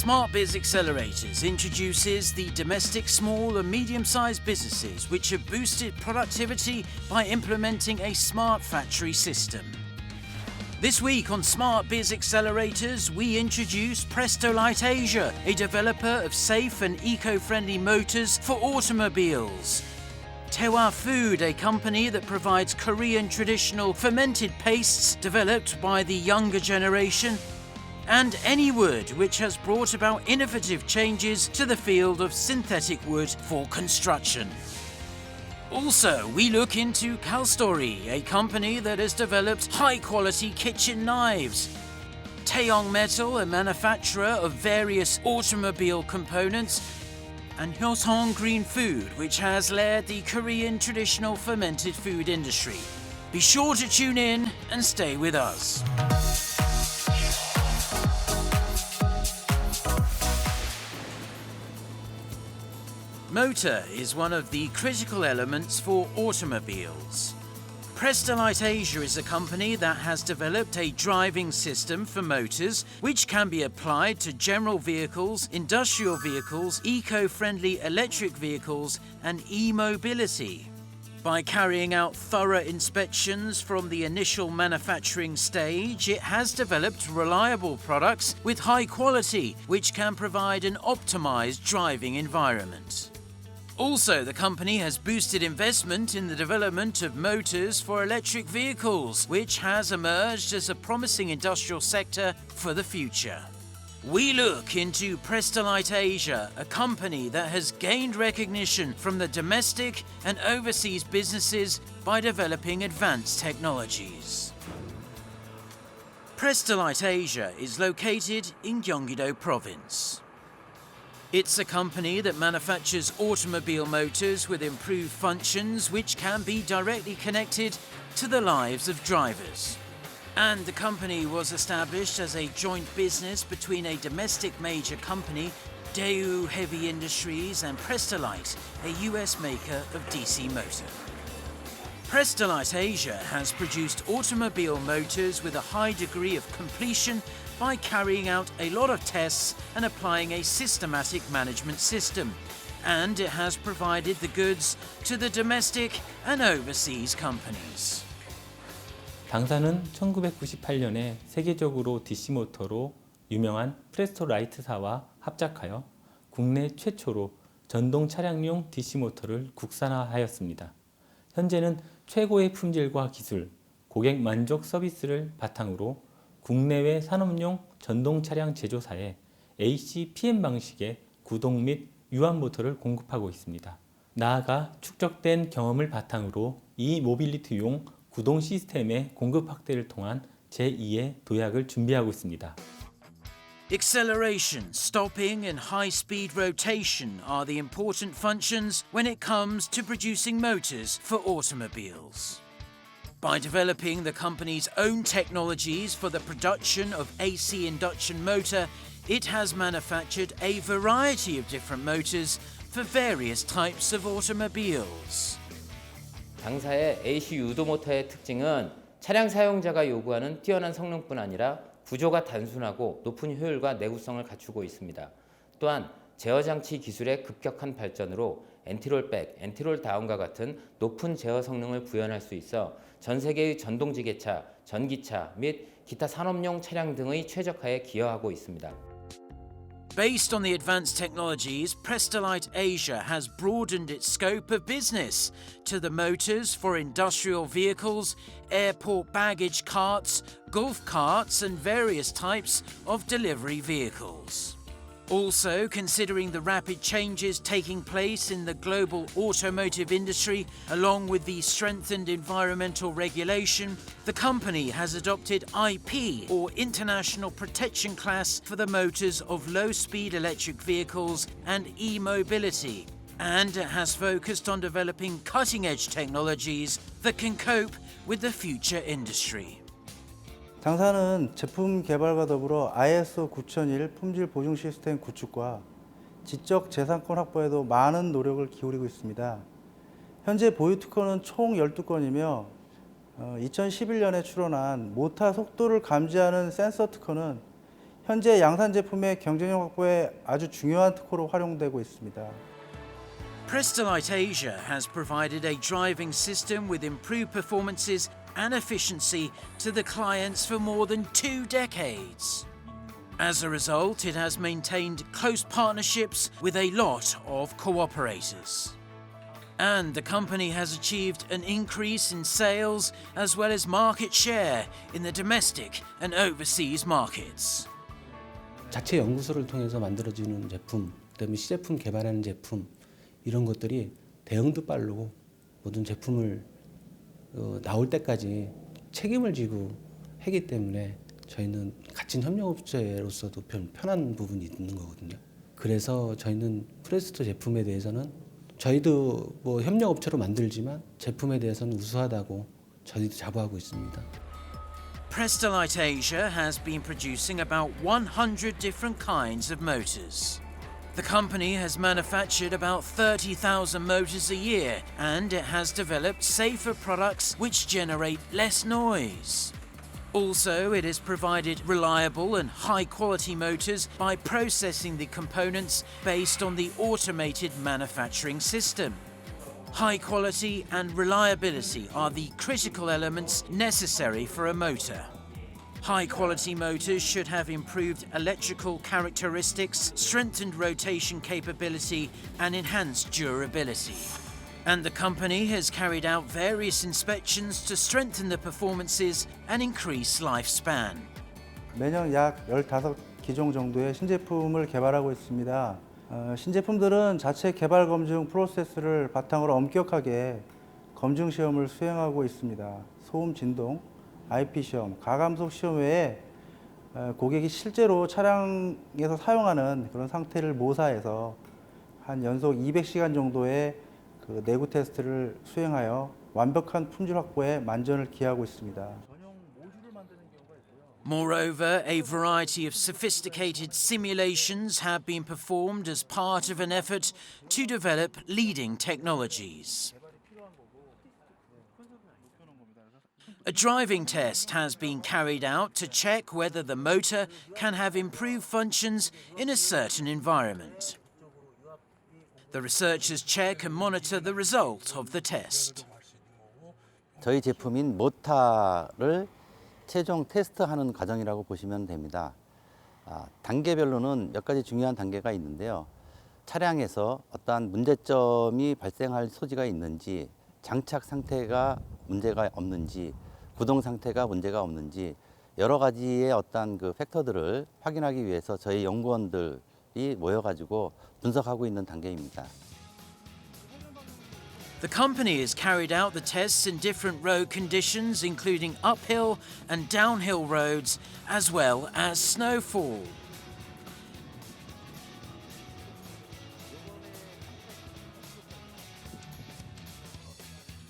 SmartBiz Accelerators introduces the domestic small and medium-sized businesses which have boosted productivity by implementing a smart factory system. This week on SmartBiz Accelerators, we introduce Prestolite Asia, a developer of safe and eco-friendly motors for automobiles. Tewa Food, a company that provides Korean traditional fermented pastes developed by the younger generation. And Anywood, which has brought about innovative changes to the field of synthetic wood for construction. Also, we look into Calstory, a company that has developed high-quality kitchen knives. Taeyong Metal, a manufacturer of various automobile components. And Hyoseong Green Food, which has led the Korean traditional fermented food industry. Be sure to tune in and stay with us. Motor is one of the critical elements for automobiles. Prestolite Asia is a company that has developed a driving system for motors which can be applied to general vehicles, industrial vehicles, eco-friendly electric vehicles and e-mobility. By carrying out thorough inspections from the initial manufacturing stage, it has developed reliable products with high quality which can provide an optimized driving environment. Also, the company has boosted investment in the development of motors for electric vehicles, which has emerged as a promising industrial sector for the future. We look into Prestolite Asia, a company that has gained recognition from the domestic and overseas businesses by developing advanced technologies. Prestolite Asia is located in Gyeonggi-do Province. It's a company that manufactures automobile motors with improved functions which can be directly connected to the lives of drivers. And the company was established as a joint business between a domestic major company, Daewoo Heavy Industries, and Prestolite, a US maker of DC motor. Prestolite Asia has produced automobile motors with a high degree of completion by carrying out a lot of tests and applying a systematic management system, and it has provided the goods to the domestic and overseas companies. 당사는 1998년에 세계적으로 DC모터로 유명한 프레스톨라이트사와 합작하여 국내 최초로 전동 차량용 DC모터를 국산화하였습니다. 현재는 최고의 품질과 기술, 고객 만족 서비스를 바탕으로 국내외 산업용 전동 차량 제조사에 ACPM 방식의 구동 및 유압 모터를 공급하고 있습니다. 나아가 축적된 경험을 바탕으로 이 모빌리티용 구동 시스템의 공급 확대를 통한 제2의 도약을 준비하고 있습니다. Acceleration, stopping and high-speed rotation are the important functions when it comes to producing motors for automobiles. By developing the company's own technologies for the production of AC induction motor, it has manufactured a variety of different motors for various types of automobiles. 당사의 AC 유도 모터의 특징은 차량 사용자가 요구하는 뛰어난 성능뿐 아니라 구조가 단순하고 높은 효율과 내구성을 갖추고 있습니다. 또한 제어 장치 기술의 급격한 발전으로 엔티롤백, 엔티롤 다운과 같은 높은 제어 성능을 구현할 수 있어 전 세계의 전동지게차, 전기차 및 기타 산업용 차량 등의 최적화에 기여하고 있습니다. Based on the advanced technologies, Prestolite Asia has broadened its scope of business to the motors for industrial vehicles, airport baggage carts, golf carts, and various types of delivery vehicles. Also, considering the rapid changes taking place in the global automotive industry, along with the strengthened environmental regulation, the company has adopted IP, or International Protection Class, for the motors of low-speed electric vehicles and e-mobility, and has focused on developing cutting-edge technologies that can cope with the future industry. 당사는 제품 개발과 더불어 ISO 9001 품질 보증 시스템 구축과 지적 재산권 확보에도 많은 노력을 기울이고 있습니다. 현재 보유 특허는 총 12건이며 2011년에 출원한 모타 속도를 감지하는 센서 특허는 현재 양산 제품의 경쟁력 확보에 아주 중요한 특허로 활용되고 있습니다. Prestolite Asia has provided a driving system with improved performances and efficiency to the clients for more than 2 decades. As a result, it has maintained close partnerships with a lot of cooperators. And the company has achieved an increase in sales as well as market share in the domestic and overseas markets. 자체 연구소를 통해서 만들어지는 제품, 그다음에 시제품 개발하는 제품 이런 것들이 대응도 빠르고 모든 제품을 나올 때까지 책임을 지고 하기 때문에 저희는 갇힌 협력업체로서도 편한 부분이 있는 거거든요. 그래서 저희는 프레스토 제품에 대해서는 저희도 뭐 협력업체로 만들지만 제품에 대해서는 우수하다고 저희도 자부하고 있습니다. Prestolite Asia has been producing about 100 different kinds of motors. The company has manufactured about 30,000 motors a year, and it has developed safer products which generate less noise. Also, it has provided reliable and high-quality motors by processing the components based on the automated manufacturing system. High quality and reliability are the critical elements necessary for a motor. High-quality motors should have improved electrical characteristics, strengthened rotation capability, and enhanced durability. And the company has carried out various inspections to strengthen the performances and increase lifespan. 매년 약 15기종 정도의 신제품을 개발하고 있습니다. 신제품들은 자체 개발 검증 프로세스를 바탕으로 엄격하게 검증 시험을 수행하고 있습니다. 소음 진동, IP 시험, 가감속 시험 외에 고객이 실제로 차량에서 사용하는 그런 상태를 모사해서 한 연속 200시간 정도의 그 내구 테스트를 수행하여 완벽한 품질 확보에 만전을 기하고 있습니다. Moreover, a variety of sophisticated simulations have been performed as part of an effort to develop leading technologies. A driving test has been carried out to check whether the motor can have improved functions in a certain environment. The researchers check and monitor the result of the test. 저희 제품인 모타를 최종 테스트하는 과정이라고 보시면 됩니다. 단계별로는 몇 가지 중요한 단계가 있는데요. 차량에서 어떠한 문제점이 발생할 소지가 있는지, 장착 상태가 문제가 없는지, 구동 상태가 문제가 없는지 여러 가지의 어떠한 그 팩터들을 확인하기 위해서 저희 연구원들이 모여가지고 분석하고 있는 단계입니다. The company has carried out the tests in different road conditions, including uphill and downhill roads, as well as snowfall.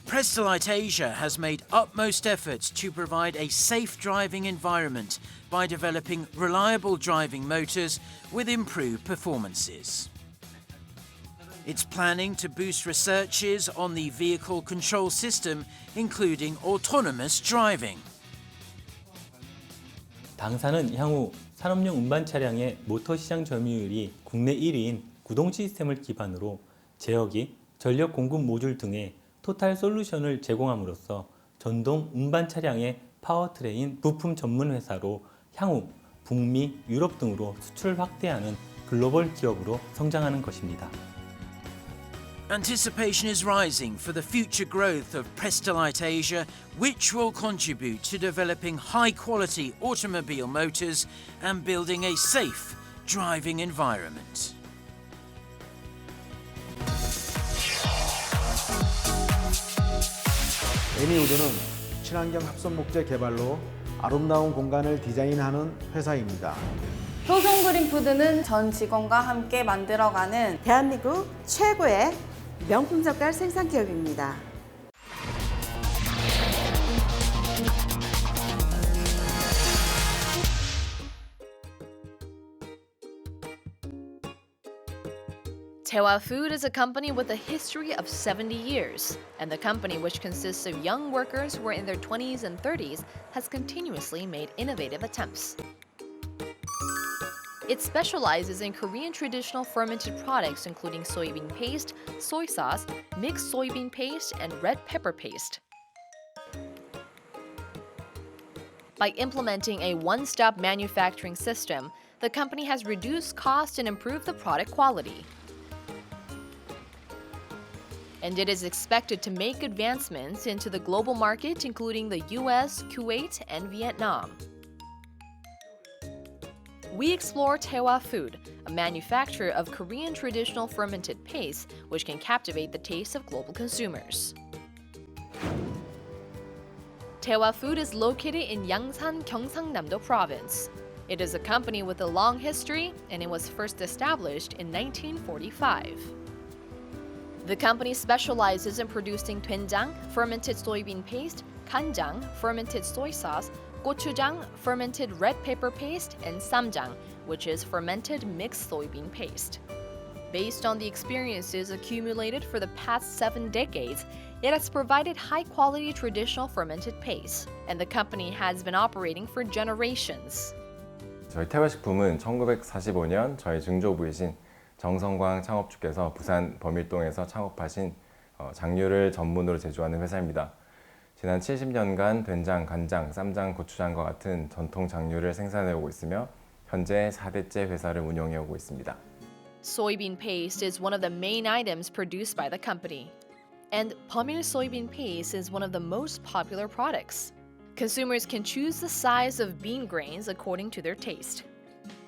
Prestolite Asia has made utmost efforts to provide a safe driving environment by developing reliable driving motors with improved performances. It's planning to boost researches on the vehicle control system, including autonomous driving. 당사는 향후 산업용 운반 차량의 모터 시장 점유율이 국내 1위인 구동 시스템을 기반으로 제어기, 전력 공급 모듈 등의 토탈 솔루션을 제공함으로써 전동 운반 차량의 파워트레인 부품 전문 회사로 향후 북미, 유럽 등으로 수출 확대하는 글로벌 기업으로 성장하는 것입니다. Anticipation is rising for the future growth of Prestolite Asia, which will contribute to developing high-quality automobile motors and building a safe driving environment. 애니우드는 친환경 합성 목재 개발로 아름다운 공간을 디자인하는 회사입니다. 효성 그린푸드는 전 직원과 함께 만들어가는 대한민국 최고의 명품 젓갈 생산 기업입니다. Tewa Food is a company with a history of 70 years, and the company, which consists of young workers who are in their 20s and 30s, has continuously made innovative attempts. It specializes in Korean traditional fermented products including soybean paste, soy sauce, mixed soybean paste, and red pepper paste. By implementing a one-stop manufacturing system, the company has reduced cost and improved the product quality. And it is expected to make advancements into the global market, including the US, Kuwait, and Vietnam. We explore Taewa Food, a manufacturer of Korean traditional fermented paste, which can captivate the taste of global consumers. Taewa Food is located in Yangsan, Gyeongsangnam-do Province. It is a company with a long history, and it was first established in 1945. The company specializes in producing doenjang, fermented soybean paste, ganjang, fermented soy sauce, gochujang, fermented red pepper paste, and samjang, which is fermented mixed soybean paste. Based on the experiences accumulated for the past 7 decades, it has provided high-quality traditional fermented paste, and the company has been operating for generations. 저희 태화식품은 1945년 저희 증조부이신 정성광 창업주께서 부산 범일동에서 창업하신 장류를 전문으로 제조하는 회사입니다. 지난 70년간 된장, 간장, 쌈장, 고추장과 같은 전통 장류를 생산해오고 있으며 현재 4대째 회사를 운영해오고 있습니다. Soybean paste is one of the main items produced by the company. And Pamil soybean paste is one of the most popular products. Consumers can choose the size of bean grains according to their taste.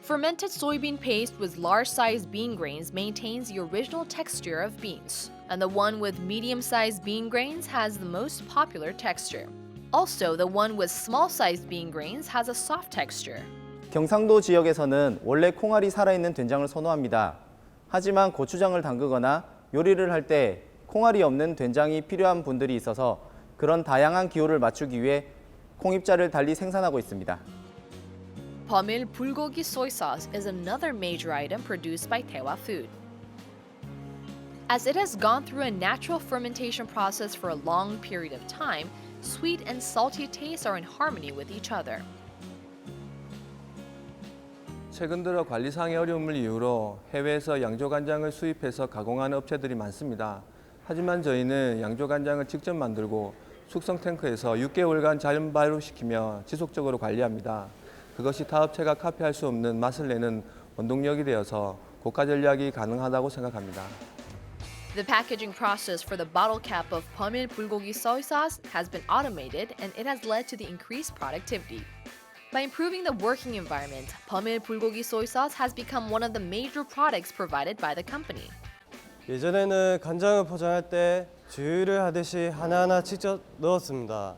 Fermented soybean paste with large-sized bean grains maintains the original texture of beans, and the one with medium-sized bean grains has the most popular texture. Also, the one with small-sized bean grains has a soft texture. 경상도 지역에서는 원래 콩알이 살아있는 된장을 선호합니다. 하지만 고추장을 담그거나 요리를 할 때 콩알이 없는 된장이 필요한 분들이 있어서 그런 다양한 기호를 맞추기 위해 콩입자를 달리 생산하고 있습니다. Pamil bulgogi soy sauce is another major item produced by Taewa Food. As it has gone through a natural fermentation process for a long period of time, sweet and salty tastes are in harmony with each other. 최근 들어 관리상의 어려움을 이유로 해외에서 양조간장을 수입해서 가공하는 업체들이 많습니다. 하지만 저희는 양조간장을 직접 만들고 숙성 탱크에서 6개월간 자연 발효시키며 지속적으로 관리합니다. 그것이 타 업체가 카피할 수 없는 맛을 내는 원동력이 되어서 고가 전략이 가능하다고 생각합니다. The packaging process for the bottle cap of Pamil bulgogi soy sauce has been automated, and it has led to the increased productivity. By improving the working environment, Pamil bulgogi soy sauce has become one of the major products provided by the company. 예전에는 간장을 포장할 때 주유를 하듯이 하나하나 직접 넣었습니다.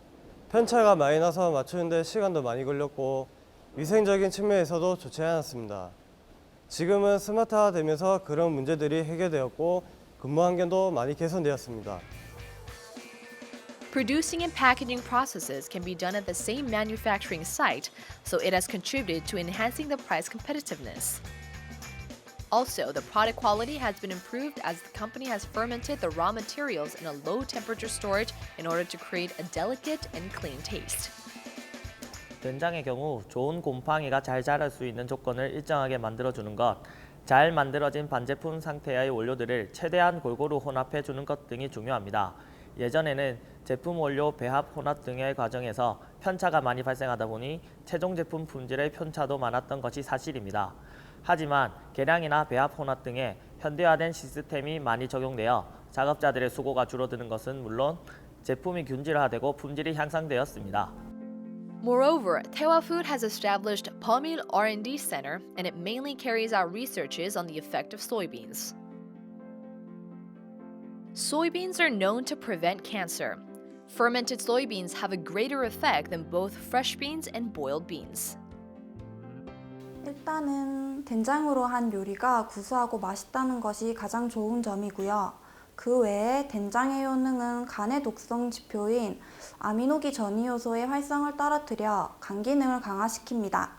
편차가 많이 나서 맞추는데 시간도 많이 걸렸고 위생적인 측면에서도 좋지 않았습니다. 지금은 스마트화되면서 그런 문제들이 해결되었고 근무 환경도 많이 개선되었습니다. Producing and packaging processes can be done at the same manufacturing site, so it has contributed to enhancing the price competitiveness. Also, the product quality has been improved as the company has fermented the raw materials in a low-temperature storage in order to create a delicate and clean taste. 된장의 경우 좋은 곰팡이가 잘 자랄 수 있는 조건을 일정하게 만들어주는 것, 잘 만들어진 반제품 상태의 원료들을 최대한 골고루 혼합해주는 것 등이 중요합니다. 예전에는 제품 원료 배합 혼합 등의 과정에서 편차가 많이 발생하다 보니 최종 제품 품질의 편차도 많았던 것이 사실입니다. 하지만 계량이나 배합 혼합 등의 현대화된 시스템이 많이 적용되어 작업자들의 수고가 줄어드는 것은 물론 제품이 균질화되고 품질이 향상되었습니다. Moreover, Taewa Food has established Pamil R&D Center, and it mainly carries out researches on the effect of soybeans. Soybeans are known to prevent cancer. Fermented soybeans have a greater effect than both fresh beans and boiled beans. 일단은 된장으로 한 요리가 구수하고 맛있다는 것이 가장 좋은 점이고요. 그 외에 된장의 효능은 간의 독성 지표인 아미노기 전이 요소의 활성을 떨어뜨려 간 기능을 강화시킵니다.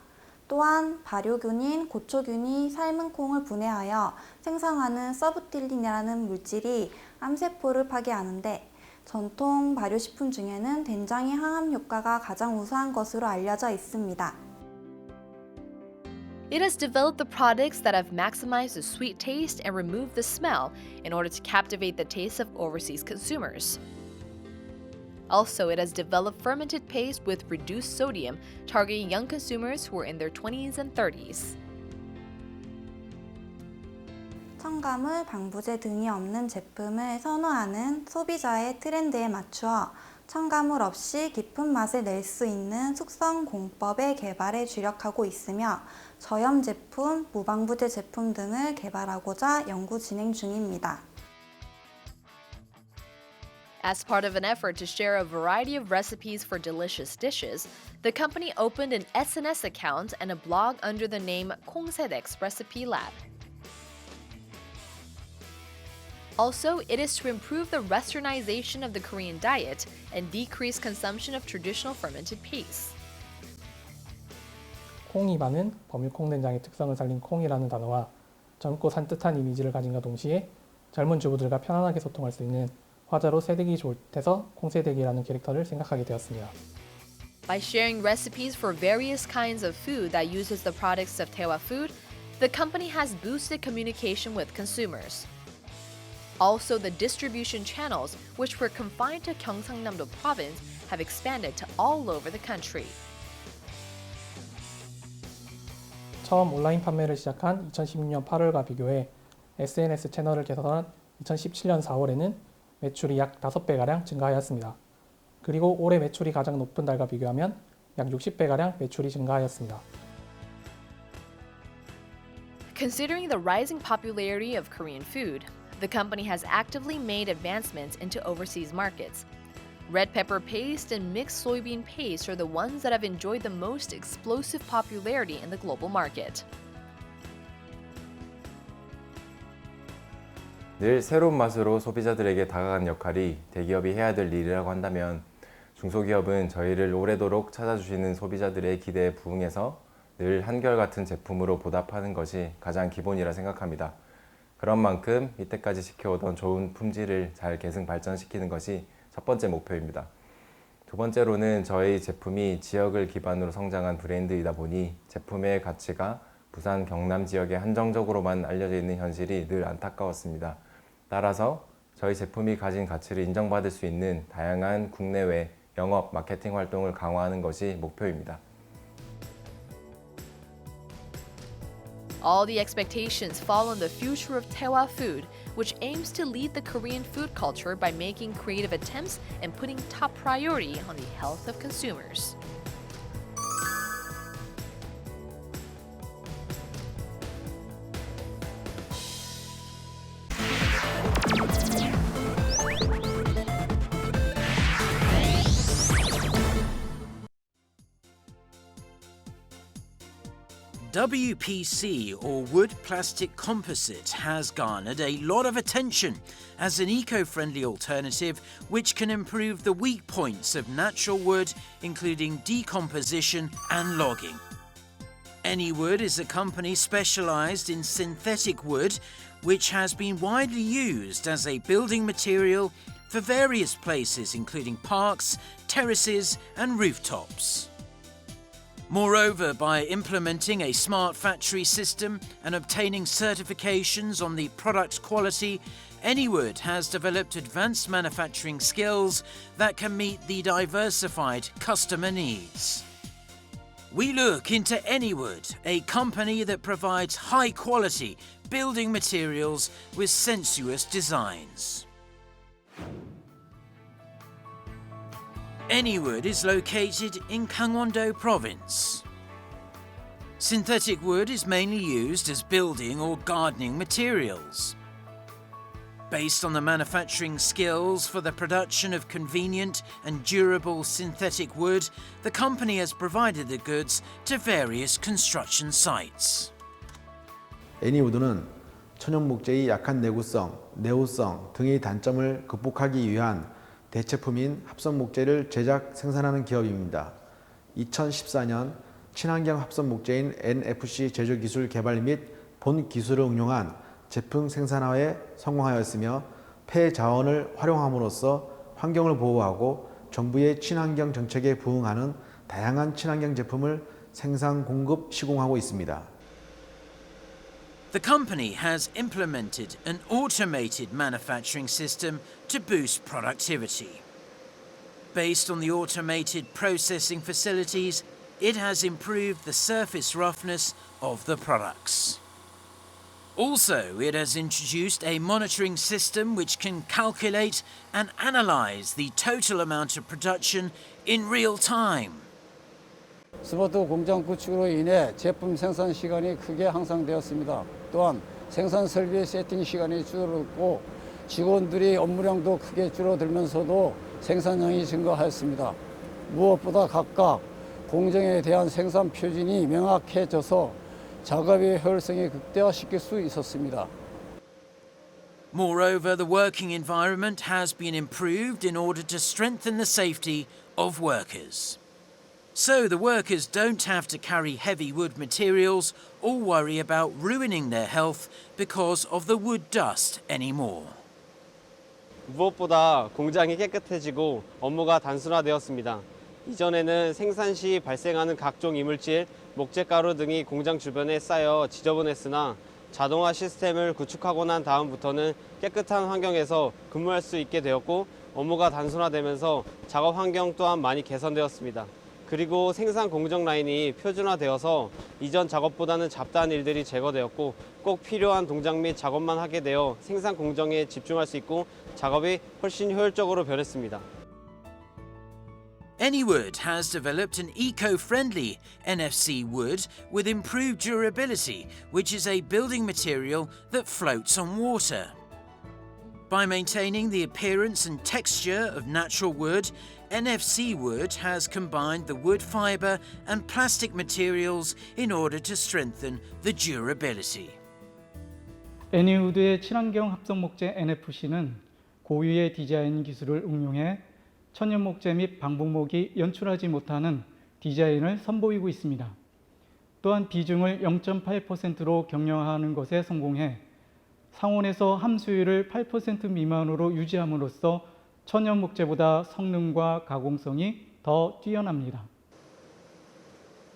또한 발효균인 고초균이 삶은 콩을 분해하여 생성하는 서브틸린이라는 물질이 암세포를 파괴하는데 전통 발효식품 중에는 된장의 항암 효과가 가장 우수한 것으로 알려져 있습니다. It has developed the products that have maximized the sweet taste and removed the smell in order to captivate the taste of overseas consumers. Also, it has developed fermented paste with reduced sodium, targeting young consumers who are in their 20s and 30s. 첨가물, 방부제 등이 없는 제품을 선호하는 소비자의 트렌드에 맞추어 첨가물 없이 깊은 맛을 낼 수 있는 숙성 공법의 개발에 주력하고 있으며 저염 제품, 무방부제 제품 등을 개발하고자 연구 진행 중입니다. As part of an effort to share a variety of recipes for delicious dishes, the company opened an SNS account and a blog under the name Kongsedek's Recipe Lab. Also, it is to improve the westernization of the Korean diet and decrease consumption of traditional fermented paste. 콩이 많은 버뮤 콩된장의 특성을 살린 콩이라는 단어와 젊고 산뜻한 이미지를 가진과 동시에 젊은 주부들과 편안하게 소통할 수 있는 화자로 세대기 좋을 때서 콩세대기라는 캐릭터를 생각하게 되었습니다. By sharing recipes for various kinds of food that uses the products of Daewha Food, the company has boosted communication with consumers. Also, the distribution channels, which were confined to Gyeongsangnam-do province, have expanded to all over the country. 처음 온라인 판매를 시작한 2016년 8월과 비교해 SNS 채널을 개설한 2017년 4월에는 매출이 약 5배가량 증가하였습니다. 그리고 올해 매출이 가장 높은 달과 비교하면 약 60배가량 매출이 증가하였습니다. Considering the rising popularity of Korean food, the company has actively made advancements into overseas markets. Red pepper paste and mixed soybean paste are the ones that have enjoyed the most explosive popularity in the global market. 늘 새로운 맛으로 소비자들에게 다가가는 역할이 대기업이 해야 될 일이라고 한다면 중소기업은 저희를 오래도록 찾아주시는 소비자들의 기대에 부응해서 늘 한결같은 제품으로 보답하는 것이 가장 기본이라 생각합니다. 그런 만큼 이때까지 지켜오던 좋은 품질을 잘 계승 발전시키는 것이 첫 번째 목표입니다. 두 번째로는 저희 제품이 지역을 기반으로 성장한 브랜드이다 보니 제품의 가치가 부산 경남 지역에 한정적으로만 알려져 있는 현실이 늘 안타까웠습니다. 따라서 저희 제품이 가진 가치를 인정받을 수 있는 다양한 국내외 영업, 마케팅 활동을 강화하는 것이 목표입니다. All the expectations fall on the future of Daewha Food, which aims to lead the Korean food culture by making creative attempts and putting top priority on the health of consumers. WPC, or wood plastic composite, has garnered a lot of attention as an eco-friendly alternative which can improve the weak points of natural wood, including decomposition and logging. Anywood is a company specialised in synthetic wood, which has been widely used as a building material for various places, including parks, terraces and rooftops. Moreover, by implementing a smart factory system and obtaining certifications on the product quality, Anywood has developed advanced manufacturing skills that can meet the diversified customer needs. We look into Anywood, a company that provides high-quality building materials with sensuous designs. Anywood is located in Gangwon-do Province. Synthetic wood is mainly used as building or gardening materials. Based on the manufacturing skills for the production of convenient and durable synthetic wood, the company has provided the goods to various construction sites. 애니우드는 천연 목재의 약한 내구성, 내호성 등의 단점을 극복하기 위한 대체품인 합성 목재를 제작 생산하는 기업입니다. 2014년 친환경 합성 목재인 NFC 제조 기술 개발 및 본 기술을 응용한 제품 생산화에 성공하였으며 폐자원을 활용함으로써 환경을 보호하고 정부의 친환경 정책에 부응하는 다양한 친환경 제품을 생산, 공급, 시공하고 있습니다. The company has implemented an automated manufacturing system to boost productivity. Based on the automated processing facilities, it has improved the surface roughness of the products. Also, it has introduced a monitoring system which can calculate and analyze the total amount of production in real time. 스마트 공장 구축으로 인해 제품 생산 시간이 크게 향상되었습니다. 또한 생산 설비 세팅 시간이 줄어들고 직원들이 업무량도 크게 줄어들면서도 생산량이 증가하였습니다. 무엇보다 각각 공정에 대한 생산 표준이 명확해져서 작업의 효율성이 극대화시킬 수 있었습니다. Moreover, the working environment has been improved in order to strengthen the safety of workers. So the workers don't have to carry heavy wood materials or worry about ruining their health because of the wood dust anymore. 무엇보다 공장이 깨끗해지고 업무가 단순화되었습니다. 이전에는 생산 시 발생하는 각종 이물질, 목재가루 등이 공장 주변에 쌓여 지저분했으나 자동화 시스템을 구축하고 난 다음부터는 깨끗한 환경에서 근무할 수 있게 되었고 업무가 단순화되면서 작업 환경 또한 많이 개선되었습니다. 그리고 생산 공정 라인이 표준화되어서 이전 작업보다는 잡다한 일들이 제거되었고 꼭 필요한 동작 및 작업만 하게 되어 생산 공정에 집중할 수 있고 작업이 훨씬 효율적으로 변했습니다. Anywood has developed an eco-friendly NFC wood with improved durability, which is a building material that floats on water. By maintaining the appearance and texture of natural wood, NFC wood has combined the wood fibre and plastic materials in order to strengthen the durability. 애니우드의 친환경 합성 목재 NFC는 고유의 디자인 기술을 응용해 천연 목재 및 방부목이 연출하지 못하는 디자인을 선보이고 있습니다. 또한 비중을 0.8%로 경량화하는 것에 성공해 상온에서 함수율을 8% 미만으로 유지함으로써 천연 목재보다 성능과 가공성이 더 뛰어납니다.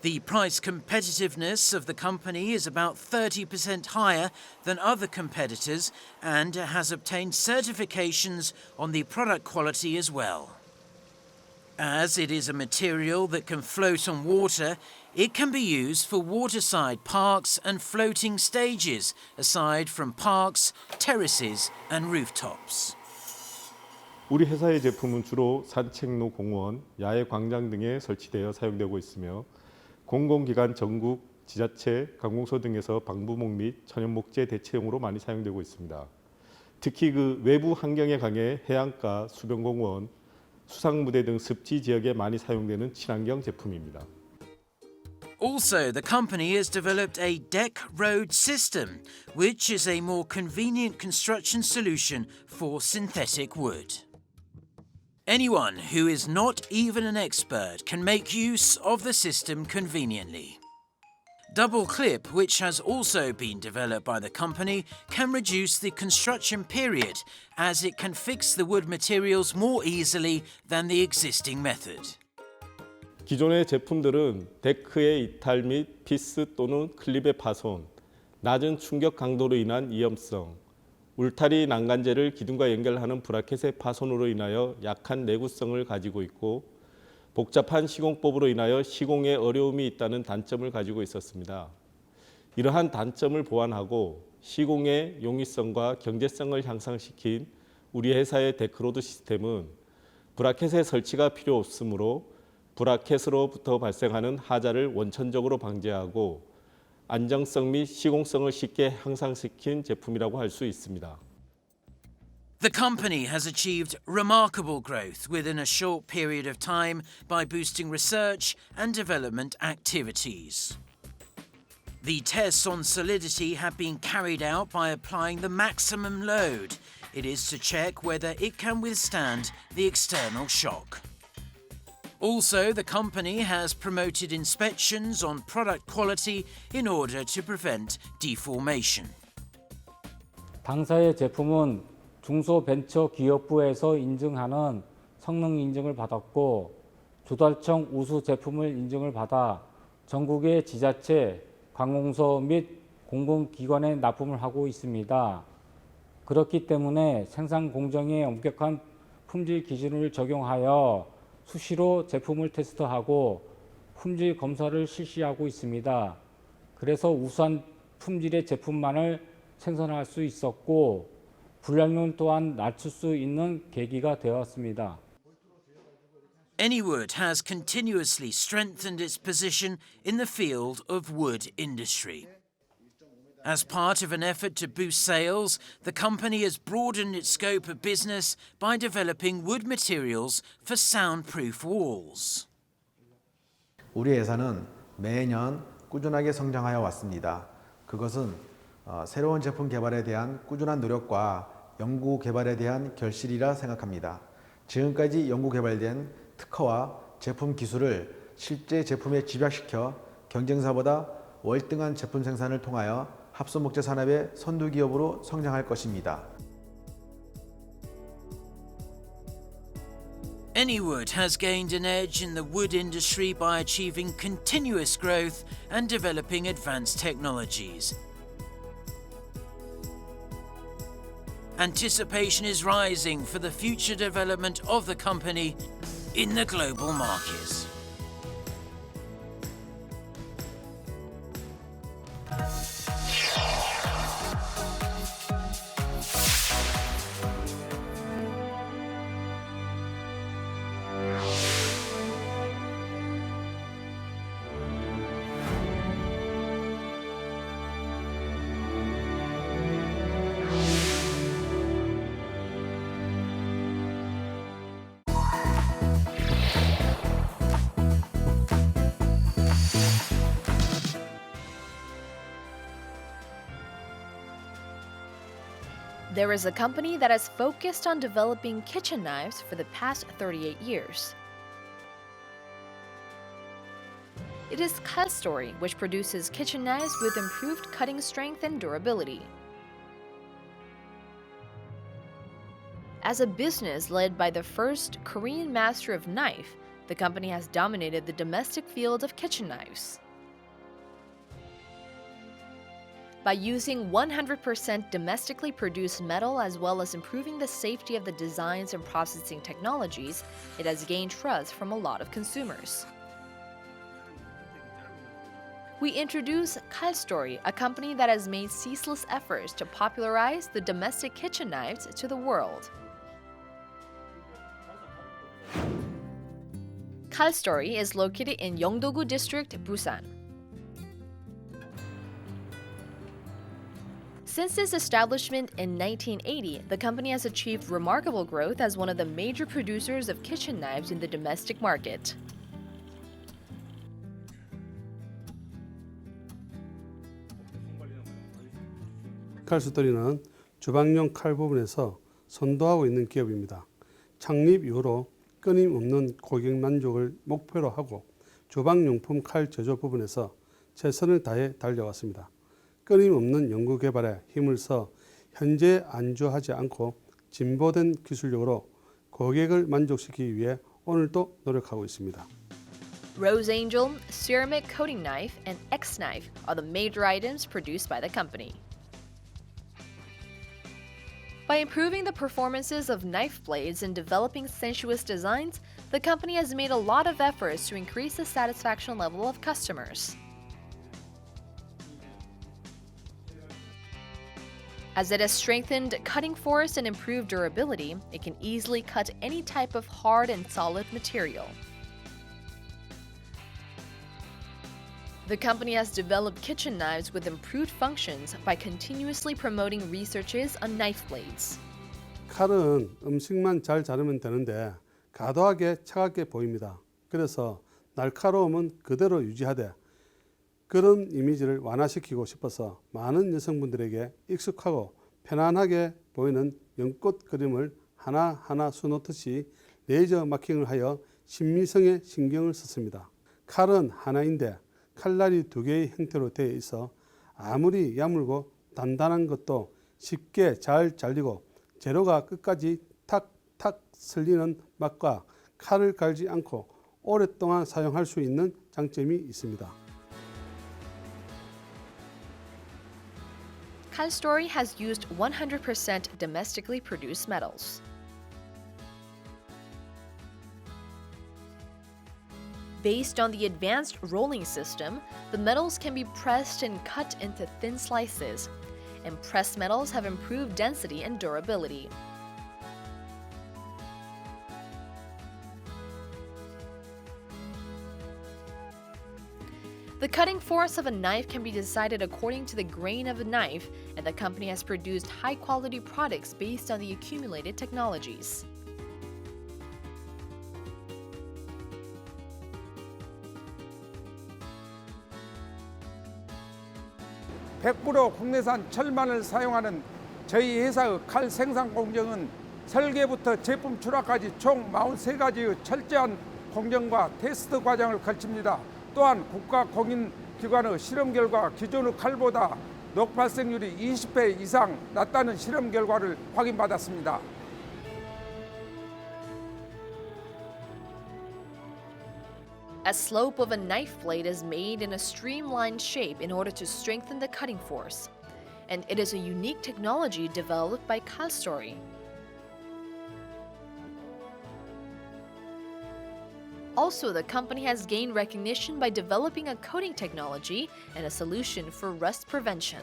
The price competitiveness of the company is about 30% higher than other competitors and has obtained certifications on the product quality as well. As it is a material that can float on water, it can be used for waterside parks and floating stages, aside from parks, terraces and rooftops. 우리 회사의 제품은 주로 산책로, 공원, 야외 광장 등에 설치되어 사용되고 있으며 공공기관, 전국, 지자체, 관공서 등에서 방부목 및 천연목재 대체용으로 많이 사용되고 있습니다. 특히 그 외부 환경에 강해 해안가, 수변공원, 수상무대 등 습지 지역에 많이 사용되는 친환경 제품입니다. Also, the company has developed a deck road system, which is a more convenient construction solution for synthetic wood. Anyone who is not even an expert can make use of the system conveniently. Double clip, which has also been developed by the company, can reduce the construction period as it can fix the wood materials more easily than the existing method. 기존의 제품들은 데크의 이탈 및 피스 또는 클립의 파손, 낮은 충격 강도로 인한 이염성, 울타리 난간재를 기둥과 연결하는 브라켓의 파손으로 인하여 약한 내구성을 가지고 있고 복잡한 시공법으로 인하여 시공에 어려움이 있다는 단점을 가지고 있었습니다. 이러한 단점을 보완하고 시공의 용이성과 경제성을 향상시킨 우리 회사의 데크로드 시스템은 브라켓의 설치가 필요 없으므로 브라켓으로부터 발생하는 하자를 원천적으로 방지하고 안정성 및 시공성을 쉽게 향상시킨 제품이라고 할 수 있습니다. The company has achieved remarkable growth within a short period of time by boosting research and development activities. The tests on solidity have been carried out by applying the maximum load. It is to check whether it can withstand the external shock. Also, the company has promoted inspections on product quality in order to prevent deformation. 당사의 제품은 중소벤처기업부에서 인증하는 성능 인증을 받았고 조달청 우수 제품을 인증을 받아 전국의 지자체, 관공서 및 공공기관에 납품을 하고 있습니다. 그렇기 때문에 생산 공정에 엄격한 품질 기준을 적용하여 수시로 제품을 테스트하고 품질 검사를 실시하고 있습니다. 그래서 우수한 품질의 제품만을 생산할 수 있었고 불량률 또한 낮출 수 있는 계기가 되었습니다. Anywood has continuously strengthened its position in the field of wood industry. As part of an effort to boost sales, the company has broadened its scope of business by developing wood materials for soundproof walls. 우리 회사는 매년 꾸준하게 성장하여 왔습니다. 그것은 새로운 제품 개발에 대한 꾸준한 노력과 연구 개발에 대한 결실이라 생각합니다. 지금까지 연구 개발된 특허와 제품 기술을 실제 제품에 집약시켜 경쟁사보다 월등한 제품 생산을 통하여 합성목재 산업의 선두 기업으로 성장할 것입니다. Anywood has gained an edge in the wood industry by achieving continuous growth and developing advanced technologies. Anticipation is rising for the future development of the company in the global market. There is a company that has focused on developing kitchen knives for the past 38 years. It is Calstory, which produces kitchen knives with improved cutting strength and durability. As a business led by the first Korean master of knife, the company has dominated the domestic field of kitchen knives. By using 100% domestically produced metal as well as improving the safety of the designs and processing technologies, it has gained trust from a lot of consumers. We introduce Calstory, a company that has made ceaseless efforts to popularize the domestic kitchen knives to the world. Calstory is located in Yeongdo-gu District, Busan. Since its establishment in 1980, the company has achieved remarkable growth as one of the major producers of kitchen knives in the domestic market. 칼스토리는 주방용 칼 부분에서 선도하고 있는 기업입니다. 창립 이후로 끊임없는 고객 만족을 목표로 하고 주방용품 칼 제조 부분에서 최선을 다해 달려왔습니다. 끊임없는 연구 개발에 힘을 써 현재 안주하지 않고 진보된 기술력으로 고객을 만족시키기 위해 오늘도 노력하고 있습니다. Rose Angel, ceramic coating knife, and X-Knife are the major items produced by the company. By improving the performances of knife blades and developing sensuous designs, the company has made a lot of efforts to increase the satisfaction level of customers. As it has strengthened cutting force and improved durability, it can easily cut any type of hard and solid material. The company has developed kitchen knives with improved functions by continuously promoting researches on knife blades. 칼은 음식만 잘 자르면 되는데 과도하게 차갑게 보입니다. 그래서 날카로움은 그대로 유지하되 그런 이미지를 완화시키고 싶어서 많은 여성분들에게 익숙하고 편안하게 보이는 연꽃 그림을 하나하나 수놓듯이 레이저 마킹을 하여 신미성에 신경을 썼습니다. 칼은 하나인데 칼날이 두 개의 형태로 되어 있어 아무리 야물고 단단한 것도 쉽게 잘 잘리고 재료가 끝까지 탁탁 쓸리는 맛과 칼을 갈지 않고 오랫동안 사용할 수 있는 장점이 있습니다. Calstory has used 100% domestically produced metals. Based on the advanced rolling system, the metals can be pressed and cut into thin slices, and pressed metals have improved density and durability. The cutting force of a knife can be decided according to the grain of the knife, and the company has produced high-quality products based on the accumulated technologies. 국내산 철만을 사용하는 저희 회사의 칼 생산 공정은 설계부터 제품 출하까지 총 43가지의 철저한 공정과 테스트 과정을 거칩니다. 또한 국가 공인기관의 실험 결과 기존의 칼보다 녹 발생률이 20배 이상 낮다는 실험 결과를 확인받았습니다. A slope of a knife blade is made in a streamlined shape in order to strengthen the cutting force, and it is a unique technology developed by Calstory. Also, the company has gained recognition by developing a coating technology and a solution for rust prevention.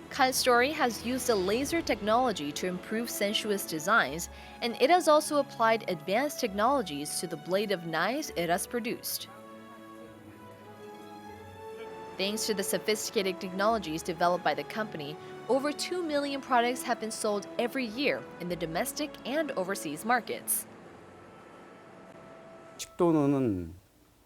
Calstory has used a laser technology to improve sensuous designs, and it has also applied advanced technologies to the blade of knives it has produced. Thanks to the sophisticated technologies developed by the company, over 2 million products have been sold every year in the domestic and overseas markets. 식도는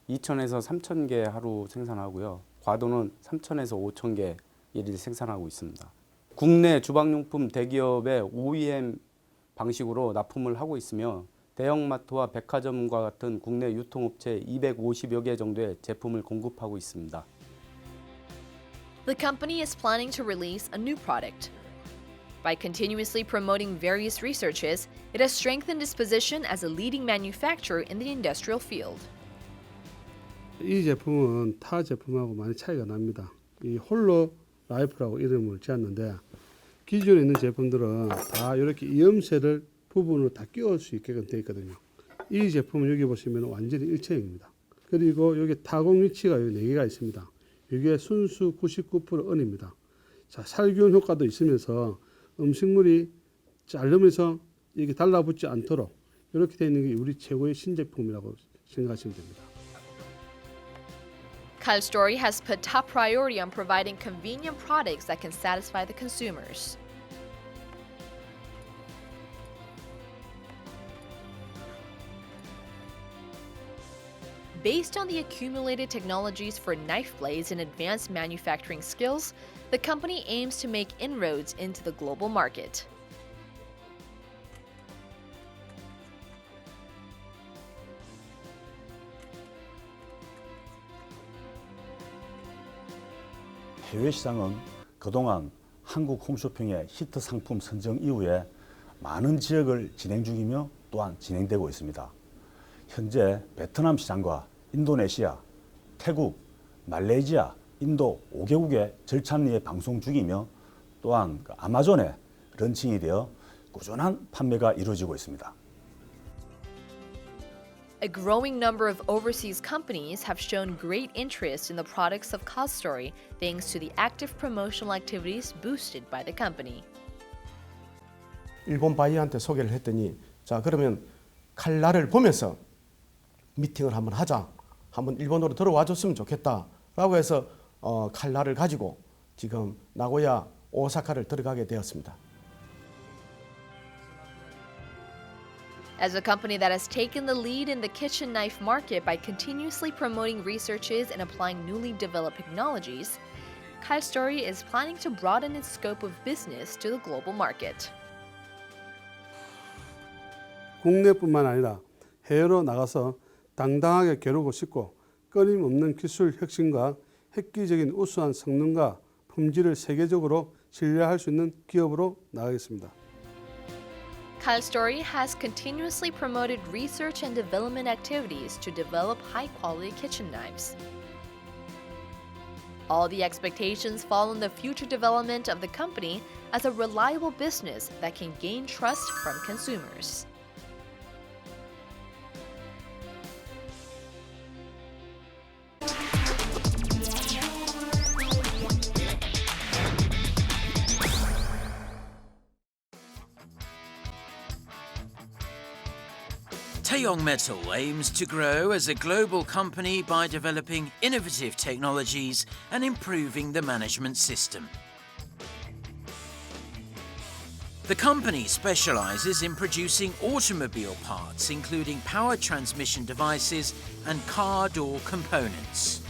2,000에서 3,000개 하루 생산하고요. 과도는 3,000에서 5,000개 일일 생산하고 있습니다. 국내 주방용품 대기업의 OEM 방식으로 납품을 하고 있으며 대형마트와 백화점과 같은 국내 유통업체 250여 개 정도의 제품을 공급하고 있습니다. The company is planning to release a new product. By continuously promoting various researches, it has strengthened its position as a leading manufacturer in the industrial field. 이 제품은 타 제품하고 많이 차이가 납니다. 이 홀로 라이프라고 이름을 지었는데 기존에 있는 제품들은 다 이렇게 이음새를 부분으로 다 끼울 수 있게끔 되어 있거든요. 이 제품은 여기 보시면 완전히 일체형입니다. 그리고 여기 타공 위치가 여기 4개가 있습니다. 이게 순수 99% 은입니다. 자, 살균 효과도 있으면서 음식물이 자르면서 이게 달라붙지 않도록 이렇게 되어 있는 게 우리 최고의 신제품이라고 생각하시면 됩니다. Calstory has put top priority on providing convenient products that can satisfy the consumers. Based on the accumulated technologies for knife blades and advanced manufacturing skills, the company aims to make inroads into the global market. 해외 시장은 그동안 한국 홈쇼핑의 히트 상품 선정 이후에 많은 지역을 진행 중이며 또한 진행되고 있습니다. 현재 베트남 시장과 인도네시아, 태국, 말레이시아, 인도 5개국의 절찬리에 방송 중이며 또한 아마존에 런칭이 되어 꾸준한 판매가 이루어지고 있습니다. A growing number of overseas companies have shown great interest in the products of Calstory thanks to the active promotional activities boosted by the company. 일본 바이어한테 소개를 했더니 자 그러면 칼날을 보면서 미팅을 한번 하자. 한번 일본으로 들어와 줬으면 좋겠다라고 해서 칼날을 가지고 지금 나고야 오사카를 들어가게 되었습니다. As a company that has taken the lead in the kitchen knife market by continuously promoting researches and applying newly developed technologies, Calstory is planning to broaden its scope of business to the global market. 국내뿐만 아니라 해외로 나가서 당당하게 겨루고 싶고 끊임없는 기술 혁신과 획기적인 우수한 성능과 품질을 세계적으로 신뢰할 수 있는 기업으로 나가겠습니다. Kal Story has continuously promoted research and development activities to develop high-quality kitchen knives. All the expectations fall on the future development of the company as a reliable business that can gain trust from consumers. Taeyong Metal aims to grow as a global company by developing innovative technologies and improving the management system. The company specializes in producing automobile parts, including power transmission devices and car door components.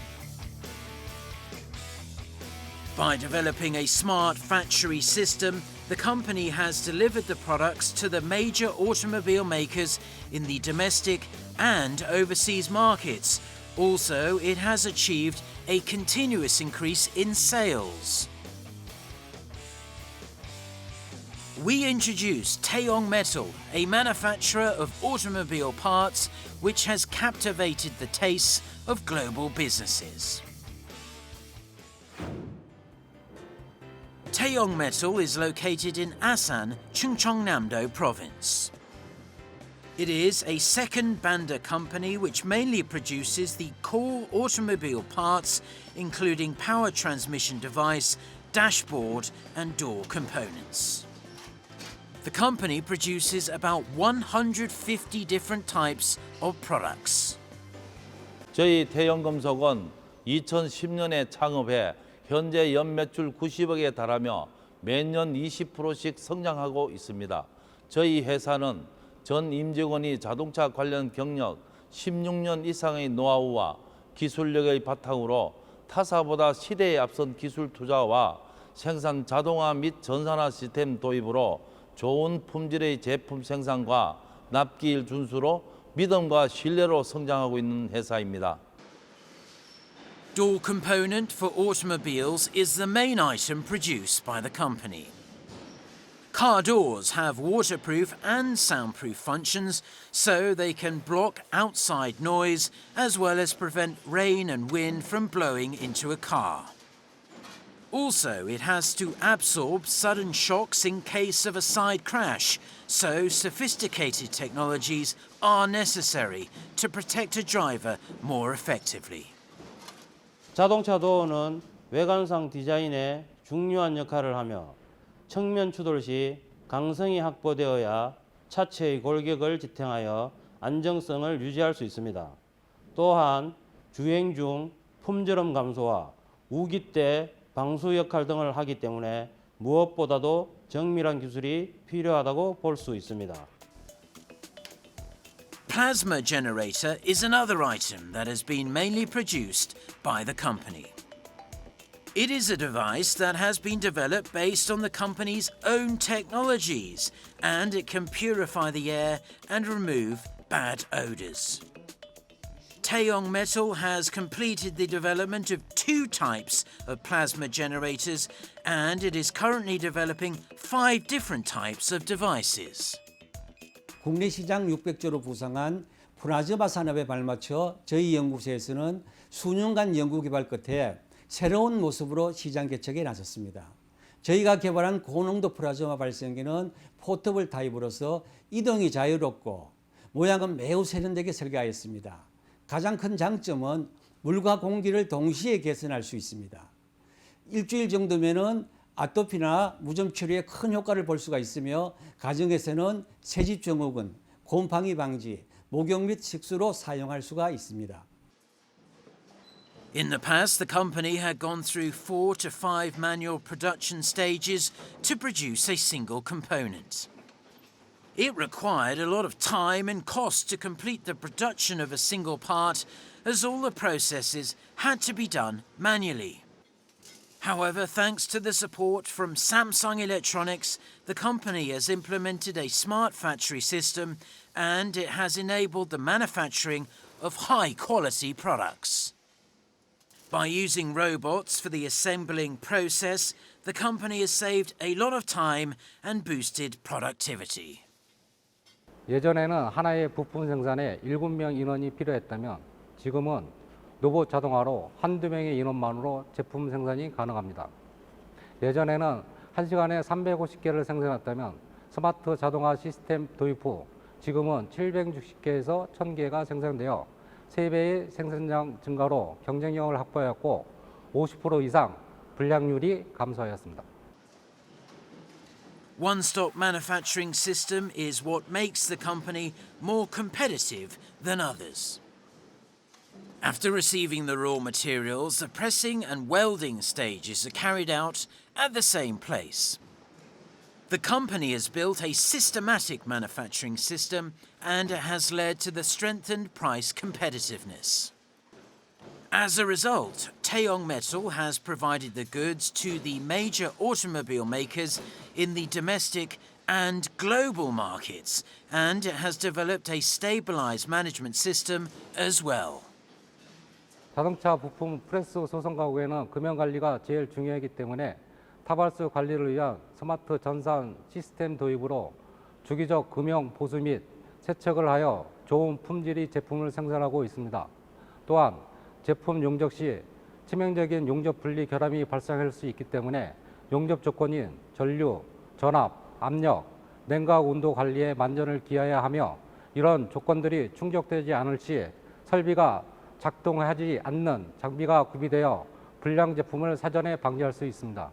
By developing a smart factory system, the company has delivered the products to the major automobile makers in the domestic and overseas markets. Also, it has achieved a continuous increase in sales. We introduced Taeyong Metal, a manufacturer of automobile parts which has captivated the tastes of global businesses. Taeyong Metal is located in Asan, Chungcheongnam-do Province. It is a second Banda company which mainly produces the core automobile parts, including power transmission device, dashboard and door components. The company produces about 150 different types of products. 저희 태영금속은 2010년에 창업해 현재 연매출 90억에 달하며 매년 20%씩 성장하고 있습니다. 저희 회사는 전 임직원이 자동차 관련 경력 16년 이상의 노하우와 기술력의 바탕으로 타사보다 시대에 앞선 기술 투자와 생산 자동화 및 전산화 시스템 도입으로 좋은 품질의 제품 생산과 납기일 준수로 믿음과 신뢰로 성장하고 있는 회사입니다. Door component for automobiles is the main item produced by the company. Car doors have waterproof and soundproof functions, so they can block outside noise as well as prevent rain and wind from blowing into a car. Also, it has to absorb sudden shocks in case of a side crash, so sophisticated technologies are necessary to protect a driver more effectively. 자동차 도어는 외관상 디자인에 중요한 역할을 하며 측면 추돌 시 강성이 확보되어야 차체의 골격을 지탱하여 안정성을 유지할 수 있습니다. 또한 주행 중 품절음 감소와 우기 때 방수 역할 등을 하기 때문에 무엇보다도 정밀한 기술이 필요하다고 볼 수 있습니다. Plasma generator is another item that has been mainly produced by the company. It is a device that has been developed based on the company's own technologies, and it can purify the air and remove bad odors. Taeyong Metal has completed the development of 2 types of plasma generators, and it is currently developing 5 different types of devices. 국내 시장 600조로 부상한 플라즈마 산업에 발맞춰 저희 연구소에서는 수년간 연구 개발 끝에 새로운 모습으로 시장 개척에 나섰습니다. 저희가 개발한 고농도 플라즈마 발생기는 포터블 타입으로서 이동이 자유롭고 모양은 매우 세련되게 설계하였습니다. 가장 큰 장점은 물과 공기를 동시에 개선할 수 있습니다. 일주일 정도면은 아토피나 무좀 치료에 큰 효과를 볼 수가 있으며 가정에서는 새집 증후군, 곰팡이 방지, 목욕 및 식수로 사용할 수가 있습니다. In the past, the company had gone through 4 to 5 manual production stages to produce a single component. It required a lot of time and cost to complete the production of a single part, as all the processes had to be done manually. However, thanks to the support from Samsung Electronics, the company has implemented a smart factory system, and it has enabled the manufacturing of high-quality products. By using robots for the assembling process, the company has saved a lot of time and boosted productivity. 예전에는 하나의 부품 생산에 7명 인원이 필요했다면 지금은 로봇 자동화로 한두 명의 인원만으로 제품 생산이 가능합니다. 예전에는 1시간에 350개를 생산했다면 스마트 자동화 시스템 도입 후 지금은 760개에서 1000개가 생산되어 3배의 생산량 증가로 경쟁력을 확보하였고 50% 이상 불량률이 감소하였습니다. One-stop manufacturing system is what makes the company more competitive than others. After receiving the raw materials, the pressing and welding stages are carried out at the same place. The company has built a systematic manufacturing system and it has led to the strengthened price competitiveness. As a result, Taeyong Metal has provided the goods to the major automobile makers in the domestic and global markets, and it has developed a stabilized management system as well. 자동차 부품 프레스 소성 가구에는 금형 관리가 제일 중요하기 때문에 타발수 관리를 위한 스마트 전산 시스템 도입으로 주기적 금형 보수 및 세척을 하여 좋은 품질의 제품을 생산하고 있습니다. 또한 제품 용접 시 치명적인 용접 분리 결함이 발생할 수 있기 때문에 용접 조건인 전류, 전압, 압력, 냉각 온도 관리에 만전을 기하여야 하며 이런 조건들이 충족되지 않을 시 설비가 작동하지 않는 장비가 구비되어 불량 제품을 사전에 방지할 수 있습니다.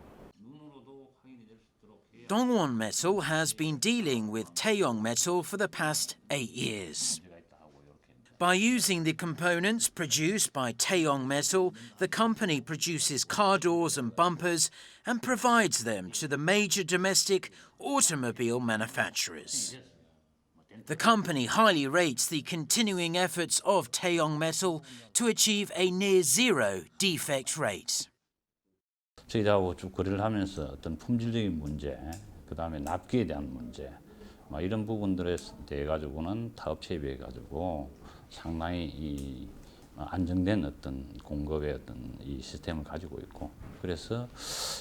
Dongwon Metal has been dealing with Taeyong Metal for the past 8 years. By using the components produced by Taeyong Metal, the company produces car doors and bumpers and provides them to the major domestic automobile manufacturers. The company highly rates the continuing efforts of Taeyong Metal to achieve a near zero defect rate. 저희하고 쭉 거래를 하면서 어떤 품질적인 문제, 그 다음에 납기에 대한 문제, 이런 부분들에 대해 가지고는 타 업체에 비해 가지고 상당히 안정된 어떤 공급의 어떤 이 시스템을 가지고 있고, 그래서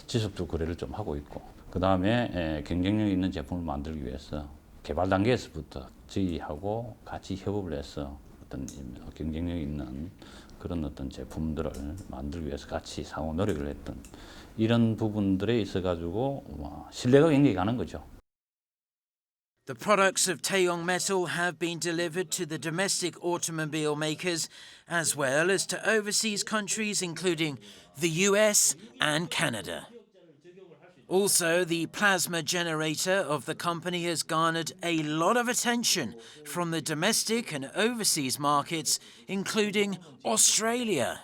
지속적 거래를 좀 하고 있고, 그 다음에 경쟁력 있는 제품을 만들기 위해서 개발 단계에서부터 저희하고 같이 협업을 해서 어떤 경쟁력 있는 그런 어떤 제품들을 만들기 위해서 같이 상호 노력을 했던 이런 부분들에 있어 가지고 신뢰가 굉장히 가는 거죠. The products of Taeyong Metal have been delivered to the domestic automobile makers as well as to overseas countries including the US and Canada. Also, the plasma generator of the company has garnered a lot of attention from the domestic and overseas markets, including Australia.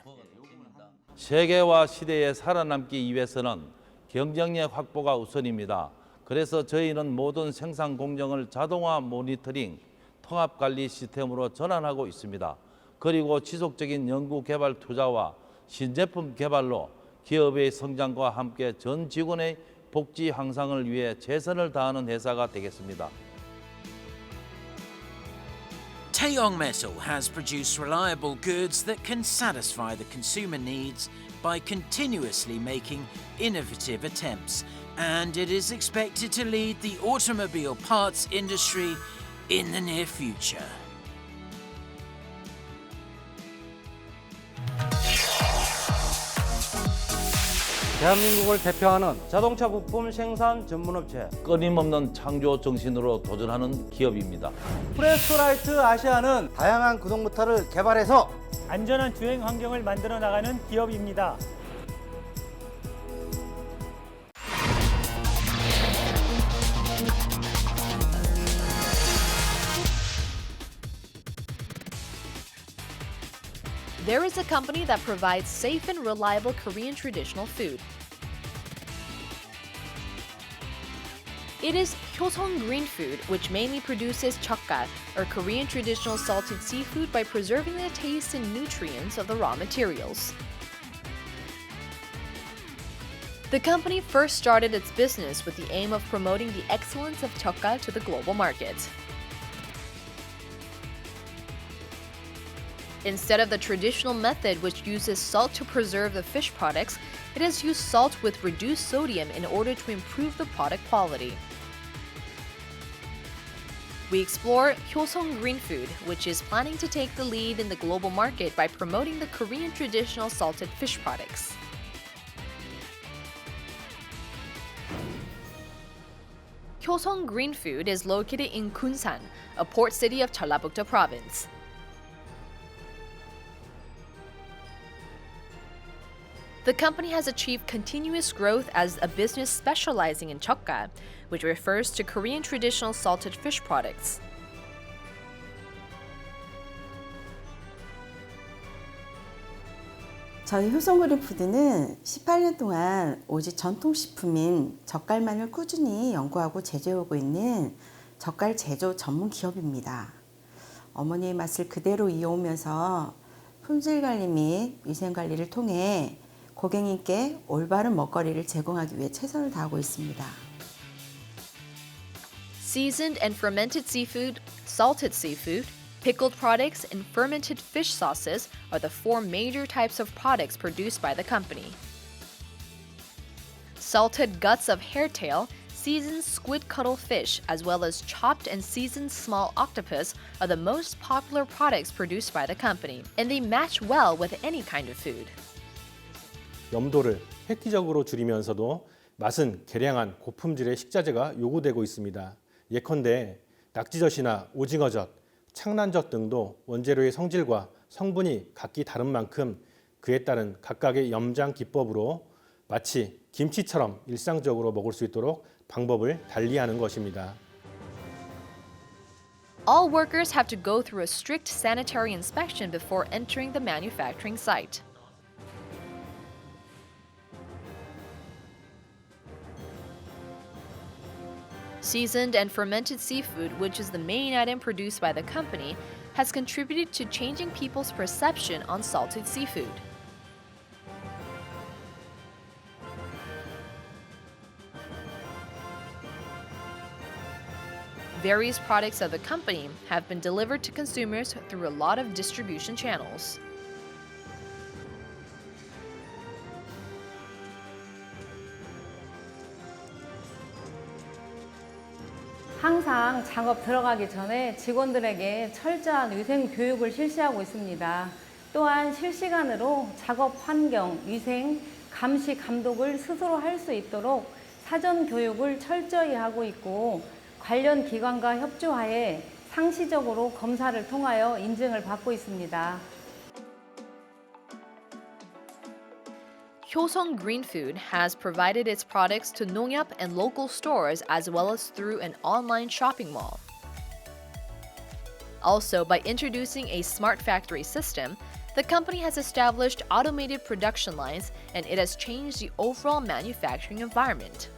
세계화 시대에 살아남기 위해서는 경쟁력 확보가 우선입니다. 그래서 저희는 모든 생산 공정을 자동화 모니터링, 통합 관리 시스템으로 전환하고 있습니다. 그리고 지속적인 연구 개발 투자와 신제품 개발로 기업의 성장과 함께 전 직원의 복지 향상을 위해 최선을 다하는 회사가 되겠습니다. Taeyong Metal has produced reliable goods that can satisfy the consumer needs by continuously making innovative attempts, and it is expected to lead the automobile parts industry in the near future. 대한민국을 대표하는 자동차 부품 생산 전문업체 끊임없는 창조 정신으로 도전하는 기업입니다. 프레스토라이트 아시아는 다양한 구동 모터를 개발해서 안전한 주행 환경을 만들어 나가는 기업입니다. There is a company that provides safe and reliable Korean traditional food. It is Hyoseong Green Food, which mainly produces cheokgal, or Korean traditional salted seafood, by preserving the taste and nutrients of the raw materials. The company first started its business with the aim of promoting the excellence of cheokgal to the global market. Instead of the traditional method which uses salt to preserve the fish products, it has used salt with reduced sodium in order to improve the product quality. We explore Hyosung Green Food, which is planning to take the lead in the global market by promoting the Korean traditional salted fish products. Hyosung Green Food is located in Kunsan, a port city of Jeollabuk-do Province. The company has achieved continuous growth as a business specializing in jeokka, which refers to Korean traditional salted fish products. 저희 효성그린푸드는 18년 동안 오직 전통식품인 젓갈만을 꾸준히 연구하고 제조하고 있는 젓갈 제조 전문 기업입니다. 어머니의 맛을 그대로 이어오면서 품질관리 및 위생관리를 통해 고객님께 올바른 먹거리를 제공하기 위해 최선을 다하고 있습니다. Seasoned and fermented seafood, salted seafood, pickled products, and fermented fish sauces are the four major types of products produced by the company. Salted guts of hairtail, seasoned squid cuttlefish, as well as chopped and seasoned small octopus are the most popular products produced by the company, and they match well with any kind of food. 염도를 획기적으로 줄이면서도 맛은 개량한 고품질의 식자재가 요구되고 있습니다. 예컨대 낙지젓이나 오징어젓, 창란젓 등도 원재료의 성질과 성분이 각기 다른 만큼 그에 따른 각각의 염장 기법으로 마치 김치처럼 일상적으로 먹을 수 있도록 방법을 달리하는 것입니다. All workers have to go through a strict sanitary inspection before entering the manufacturing site. Seasoned and fermented seafood, which is the main item produced by the company, has contributed to changing people's perception on salted seafood. Various products of the company have been delivered to consumers through a lot of distribution channels. 항상 작업 들어가기 전에 직원들에게 철저한 위생 교육을 실시하고 있습니다. 또한 실시간으로 작업 환경, 위생, 감시, 감독을 스스로 할 수 있도록 사전 교육을 철저히 하고 있고 관련 기관과 협조하에 상시적으로 검사를 통하여 인증을 받고 있습니다. Hyosung Green Food has provided its products to 농협 and local stores as well as through an online shopping mall. Also, by introducing a smart factory system, the company has established automated production lines and it has changed the overall manufacturing environment.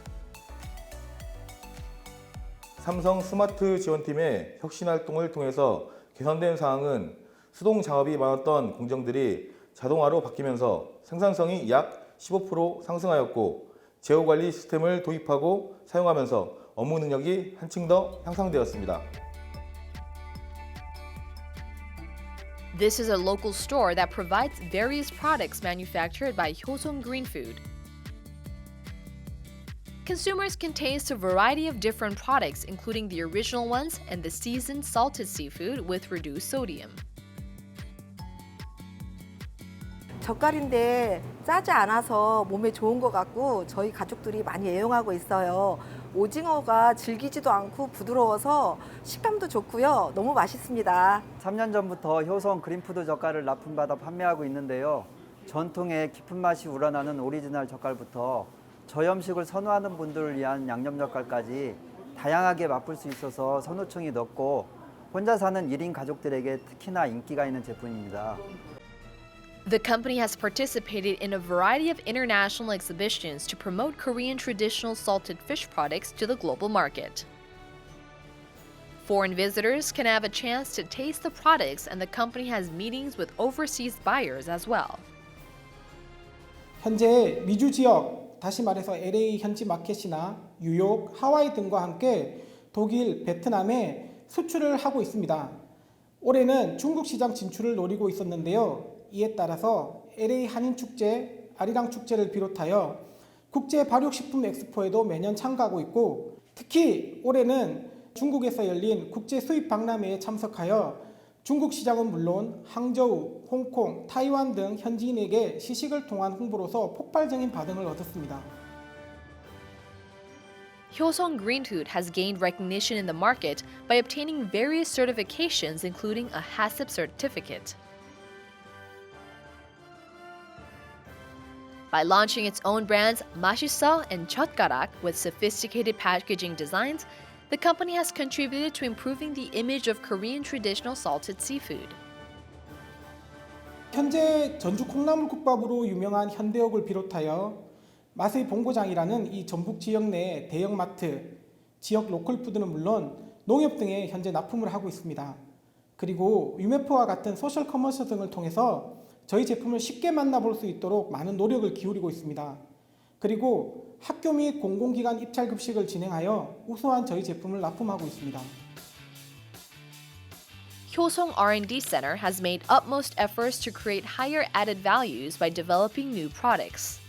삼성 스마트 지원팀의 혁신 활동을 통해서 개선된 사항은 수동 작업이 많았던 공정들이 자동화로 바뀌면서 생산성이 약 15% 상승하였고 제어 관리 시스템을 도입하고 사용하면서 업무 능력이 한층 더 향상되었습니다. This is a local store that provides various products manufactured by Hyosung Green Food. Consumers can taste a variety of different products, including the original ones and the seasoned salted seafood with reduced sodium. 젓갈인데 짜지 않아서 몸에 좋은 것 같고 저희 가족들이 많이 애용하고 있어요. 오징어가 질기지도 않고 부드러워서 식감도 좋고요. 너무 맛있습니다. 3년 전부터 효성 그린푸드 젓갈을 납품받아 판매하고 있는데요. 전통의 깊은 맛이 우러나는 오리지널 젓갈부터 저염식을 선호하는 분들을 위한 양념 젓갈까지 다양하게 맛볼 수 있어서 선호층이 높고 혼자 사는 1인 가족들에게 특히나 인기가 있는 제품입니다. The company has participated in a variety of international exhibitions to promote Korean traditional salted fish products to the global market. Foreign visitors can have a chance to taste the products, and the company has meetings with overseas buyers as well. 현재 미주 지역, 다시 말해서 LA 현지 마켓이나 뉴욕, 하와이 등과 함께 독일, 베트남에 수출을 하고 있습니다. 올해는 중국 시장 진출을 노리고 있었는데요. 이에 따라서 LA 한인축제, 아리랑 축제를 비롯하여 국제 발육식품 엑스포에도 매년 참가하고 있고 특히 올해는 중국에서 열린 국제 수입 박람회에 참석하여 중국 시장은 물론 항저우, 홍콩, 타이완 등 현지인에게 시식을 통한 홍보로서 폭발적인 반응을 얻었습니다. Hyosung Green Food has gained recognition in the market by obtaining various certifications, including a HACCP certificate. By launching its own brands Mashiso and Chotgarak with sophisticated packaging designs, the company has contributed to improving the image of Korean traditional salted seafood. 현재 전주 콩나물국밥으로 유명한 현대옥을 비롯하여 맛의 본고장이라는 이 전북 지역 내 대형마트, 지역 로컬푸드는 물론 농협 등에 현재 납품을 하고 있습니다. 그리고 유메프와 같은 소셜 커머스 등을 통해서 저희 제품을 쉽게 만나볼 수 있도록 많은 노력을 기울이고 있습니다. 그리고 학교 및 공공기관 입찰 급식을 진행하여 우수한 저희 제품을 납품하고 있습니다. Hyosung R&D Center has made utmost efforts to create higher added values by developing new products.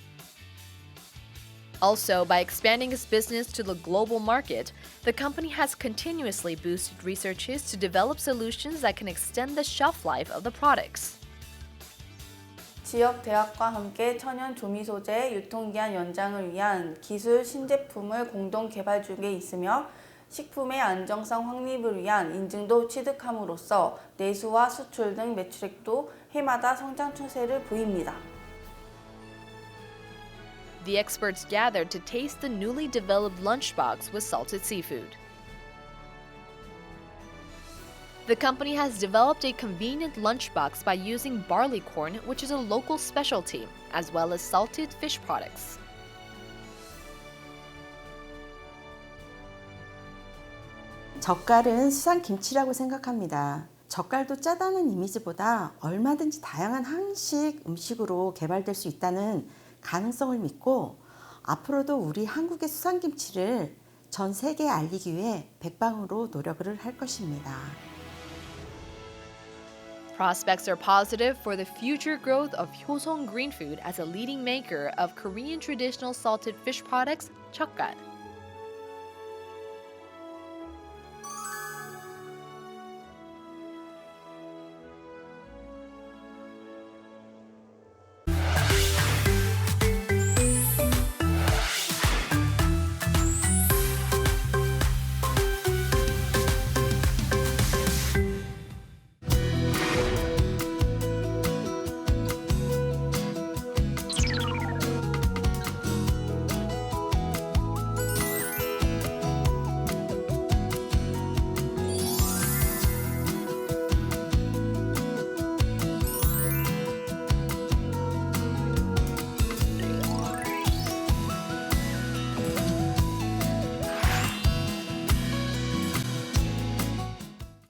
Also, by expanding its business to the global market, the company has continuously boosted researches to develop solutions that can extend the shelf life of the products. 지역 대학과 함께 천연 조미 소재 유통기한 연장을 위한 기술 신제품을 공동 개발 중에 있으며 식품의 안정성 확립을 위한 인증도 취득함으로써 내수와 수출 등 매출액도 해마다 성장 추세를 보입니다. The experts gathered to taste the newly developed lunchbox with salted seafood. The company has developed a convenient lunchbox by using barley corn, which is a local specialty, as well as salted fish products. 젓갈은 수산김치라고 생각합니다. 젓갈도 짜다는 이미지보다 얼마든지 다양한 한식 음식으로 개발될 수 있다는 가능성을 믿고 앞으로도 우리 한국의 수산김치를 전 세계에 알리기 위해 백방으로 노력을 할 것입니다. Prospects are positive for the future growth of Hyosung Green Food as a leading maker of Korean traditional salted fish products, chokgal.